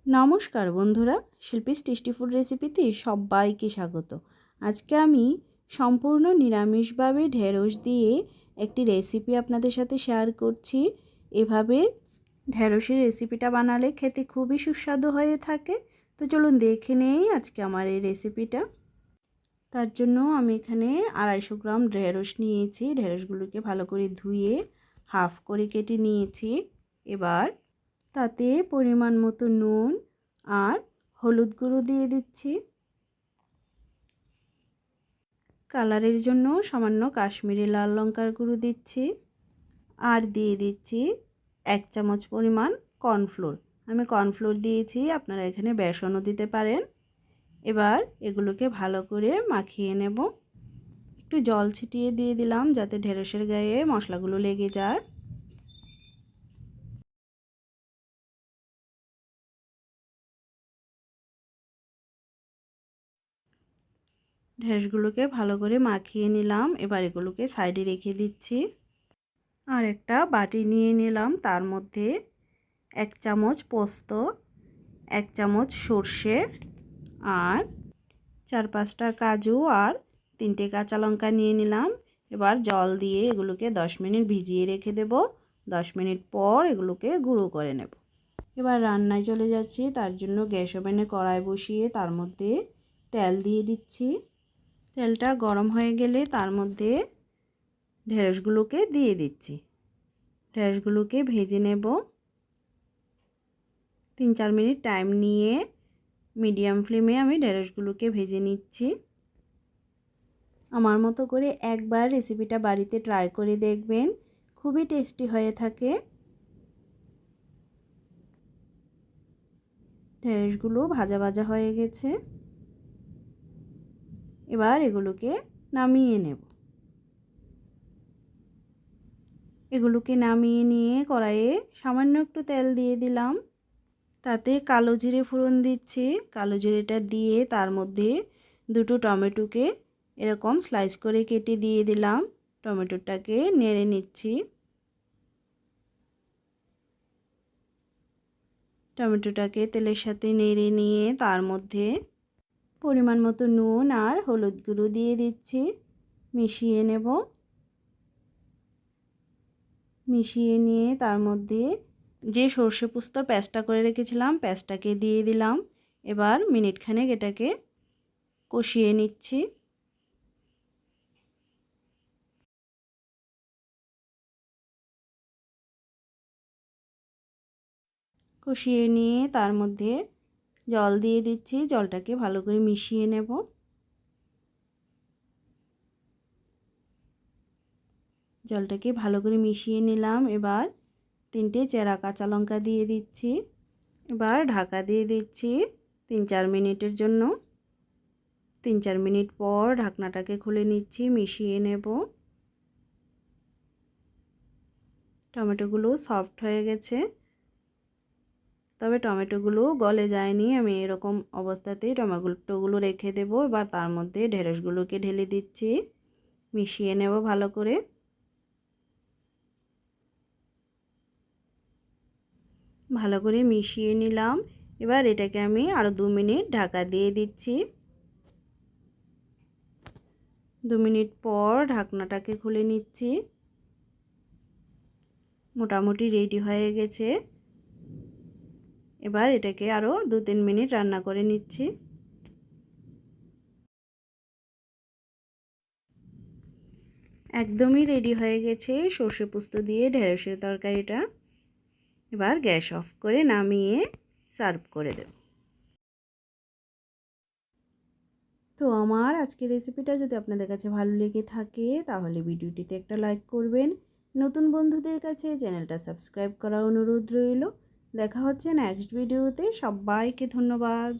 নমস্কার বন্ধুরা, Shilpi's tasty food রেসিপিতে সবাইকে স্বাগত। আজকে আমি সম্পূর্ণ নিরামিষভাবে ঢেঁড়স দিয়ে একটি রেসিপি আপনাদের সাথে শেয়ার করছি। এভাবে ঢেঁড়সের রেসিপিটা বানালে খেতে খুবই সুস্বাদু হয়ে থাকে। তো চলুন দেখে নেই আজকে আমার এই রেসিপিটা। তার জন্য আমি এখানে 250 গ্রাম ঢেঁড়স নিয়েছি। ঢেঁড়সগুলোকে ভালো করে ধুয়ে হাফ করে কেটে নিয়েছি। এবার তাতে পরিমাণ মতো নুন আর হলুদ গুঁড়ো দিয়ে দিচ্ছি। কালারের জন্য সামান্য কাশ্মীরি লাল লঙ্কার গুঁড়ো দিচ্ছি। আর দিয়ে দিচ্ছি 1 চামচ পরিমাণ কর্নফ্লোর। আমি কর্নফ্লোর দিয়েছি, আপনারা এখানে বেসনও দিতে পারেন। এবার এগুলোকে ভালো করে মাখিয়ে নেব। একটু জল ছিটিয়ে দিয়ে দিলাম যাতে ঢেঁড়সের গায়ে মশলাগুলো লেগে যায়। ঢেঁড়সগুলোকে ভালো করে মাখিয়ে নিলাম। এবার এগুলোকে সাইডে রেখে দিচ্ছি। আর একটা বাটি নিয়ে নিলাম, তার মধ্যে 1 চামচ পোস্ত, 1 চামচ সর্ষে আর 4-5টা কাজু আর 3টে কাঁচা লঙ্কা নিয়ে নিলাম। এবার জল দিয়ে এগুলোকে 10 মিনিট ভিজিয়ে রেখে দেব। 10 মিনিট পর এগুলোকে গুঁড়ো করে নেব। এবার রান্নায় চলে যাচ্ছি। তার জন্য গ্যাস ওভেনে কড়াই বসিয়ে তার মধ্যে তেল দিয়ে দিচ্ছি। তেলটা গরম হয়ে গেলে তার মধ্যে ঢেঁড়সগুলোকে দিয়ে দিচ্ছি। ঢেঁড়সগুলোকে ভেজে নেব। 3-4 মিনিট টাইম নিয়ে মিডিয়াম ফ্লেমে আমি ঢেঁড়সগুলোকে ভেজে নিচ্ছি। আমার মতো করে একবার রেসিপিটা বাড়িতে ট্রাই করে দেখবেন, খুবই টেস্টি হয়ে থাকে। ঢেঁড়সগুলো ভাজা ভাজা হয়ে গেছে। এবার এগুলোকে নামিয়ে নেব। এগুলোকে নামিয়ে নিয়ে কড়াইয়ে সামান্য একটু তেল দিয়ে দিলাম। তাতে কালো জিরে ফোড়ন দিচ্ছি। কালো জিরেটা দিয়ে তার মধ্যে 2টো টমেটোকে এরকম স্লাইস করে কেটে দিয়ে দিলাম। টমেটোটাকে নেড়ে নিচ্ছি। টমেটোটাকে তেলের সাথে নেড়ে নিয়ে তার মধ্যে পরিমাণ মতো নুন আর হলুদ গুঁড়ো দিয়ে দিচ্ছি। মিশিয়ে নেব। মিশিয়ে নিয়ে তার মধ্যে যে সর্ষে পোস্তর পেস্টটা করে রেখেছিলাম পেস্টটাকে দিয়ে দিলাম। এবার মিনিটখানেক এটাকে কষিয়ে নিচ্ছি। কষিয়ে নিয়ে তার মধ্যে জল দিয়ে দিচ্ছি। জলটাকে ভালো করে মিশিয়ে নেব। জলটাকে ভালো করে মিশিয়ে নিলাম। এবার 3টে চেরা কাঁচা লঙ্কা দিয়ে দিচ্ছি। এবার ঢাকা দিয়ে দিচ্ছি 3-4 মিনিটের জন্য। 3-4 মিনিট পর ঢাকনাটাকে খুলে নিচ্ছি, মিশিয়ে নেব। টমেটোগুলো সফট হয়ে গেছে, তবে টমেটোগুলো গলে যায়নি। আমি এরকম অবস্থাতেই টমেটোগুলো রেখে দেব। এবার তার মধ্যে ঢেঁড়সগুলোকে ঢেলে দিচ্ছি, মিশিয়ে নেব ভালো করে। ভালো করে মিশিয়ে নিলাম। এবার এটাকে আমি আরও 2 মিনিট ঢাকা দিয়ে দিচ্ছি। 2 মিনিট পর ঢাকনাটাকে খুলে নিচ্ছি। মোটামুটি রেডি হয়ে গেছে। এবার এটাকে আরও 2-3 মিনিট রান্না করে নিচ্ছি। একদমই রেডি হয়ে গেছে সর্ষে পোস্ত দিয়ে ঢেঁড়সের তরকারিটা। এবার গ্যাস অফ করে নামিয়ে সার্ভ করে দেব। তো আমার আজকের রেসিপিটা যদি আপনাদের কাছে ভালো লেগে থাকে তাহলে ভিডিওটিতে একটা লাইক করবেন। নতুন বন্ধুদের কাছে চ্যানেলটা সাবস্ক্রাইব করার অনুরোধ রইল। দেখা হচ্ছে নেক্সট ভিডিওতে। সবাইকে ধন্যবাদ।